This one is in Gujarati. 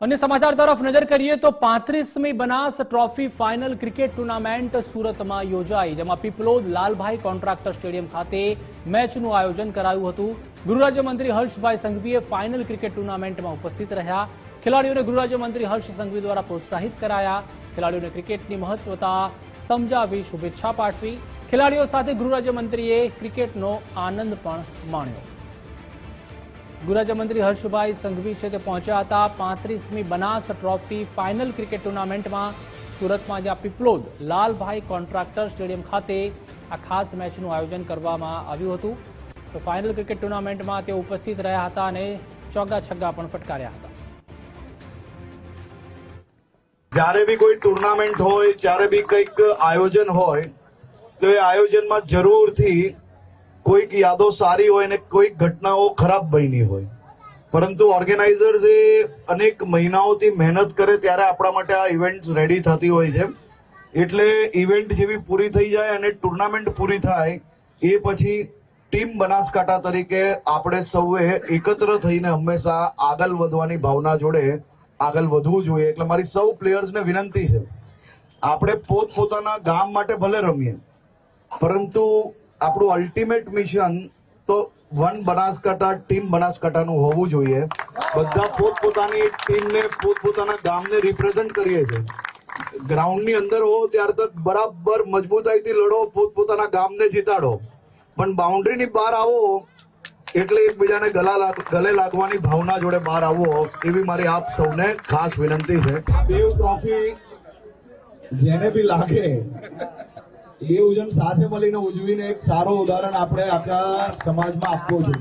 अन्य समाचार तरफ नजर करिए तो 35મી Banas trophy final cricket tournament સુરતમાં યોજાઈ, જેમાં પીપલોદ લાલભાઈ કોન્ટ્રાક્ટર સ્ટેડિયમ ખાતે મેચનું આયોજન કરાયું હતું। ગૃહરાજ્યમંત્રી હર્ષભાઈ સંઘવીએ ફાઇનલ ક્રિકેટ ટુર્નામેન્ટમાં ઉપસ્થિત રહ્યા। ખેલાડીઓને ગૃહરાજ્યમંત્રી હર્ષ સંઘવી દ્વારા પ્રોત્સાહિત કરાયા। ખેલાડીઓને ક્રિકેટની મહત્વતા સમજાવી શુભેચ્છા પાઠવી। ખેલાડીઓ સાથે ગૃહરાજ્યમંત્રીએ ક્રિકેટનો આનંદ પણ માણ્યો। ગૃહરાજ્યમંત્રી હર્ષભાઈ સંઘવી છે તે પહોંચ્યા હતા 35મી બનાસ ટ્રોફી ફાઇનલ ક્રિકેટ ટુર્નામેન્ટમાં સુરતમાં, જ્યાં પીપલોદ લાલભાઈ કોન્ટ્રાક્ટર સ્ટેડિયમ ખાતે આ ખાસ મેચનું આયોજન કરવામાં આવ્યું હતું। તો ફાઇનલ ક્રિકેટ ટુર્નામેન્ટમાં તેઓ ઉપસ્થિત રહ્યા હતા અને ચોગ્ગા છગ્ગા પણ ફટકાર્યા હતા। જ્યારે બી કોઈ ટુર્નામેન્ટ હોય, જ્યારે બી કંઈક આયોજન હોય તો એ આયોજનમાં જરૂરથી કોઈક યાદો સારી હોય ને કોઈક ઘટનાઓ ખરાબ બની હોય, પરંતુ ઓર્ગેનાઇઝર્સ એ અનેક મહિનાઓથી મહેનત કરે ત્યારે આપણા માટે આ ઇવેન્ટ્સ રેડી થતી હોય છે। એટલે ઇવેન્ટ જેવી પૂરી થઈ જાય અને ટુર્નામેન્ટ પૂરી થાય એ પછી ટીમ બનાસકાંઠા તરીકે આપણે સૌએ એકત્ર થઈને હંમેશા આગળ વધવાની ભાવના જોડે આગળ વધવું જોઈએ। એટલે મારી સૌ પ્લેયર્સને વિનંતી છે, આપણે પોતપોતાના ગામ માટે ભલે રમીએ, પરંતુ આપણું અલ્ટિમેટ મિશન તો વન બનાસકાંઠા, ટીમ બનાસકાંઠાનું હોવું જોઈએ। બધા પોતપોતાની ટીમને, પોતપોતાના ગામને રિપ્રેઝન્ટ કરીએ છીએ। ગ્રાઉન્ડની અંદર હો ત્યાર તક બરાબર મજબૂતાઈથી લડો, પોતપોતાના ગામને જીતાડો, પણ બાઉન્ડ્રીની બહાર આવો એટલે એકબીજાને ગલે લાગવાની ભાવના જોડે બહાર આવો, એવી મારી આપ સૌને ખાસ વિનંતી છે। દેવ ટ્રોફી જેને બી લાગે એ ઉજવણ સાથે મળીને ઉજવીને એક સારો ઉદાહરણ આપણે આખા સમાજમાં આપવું જોઈએ।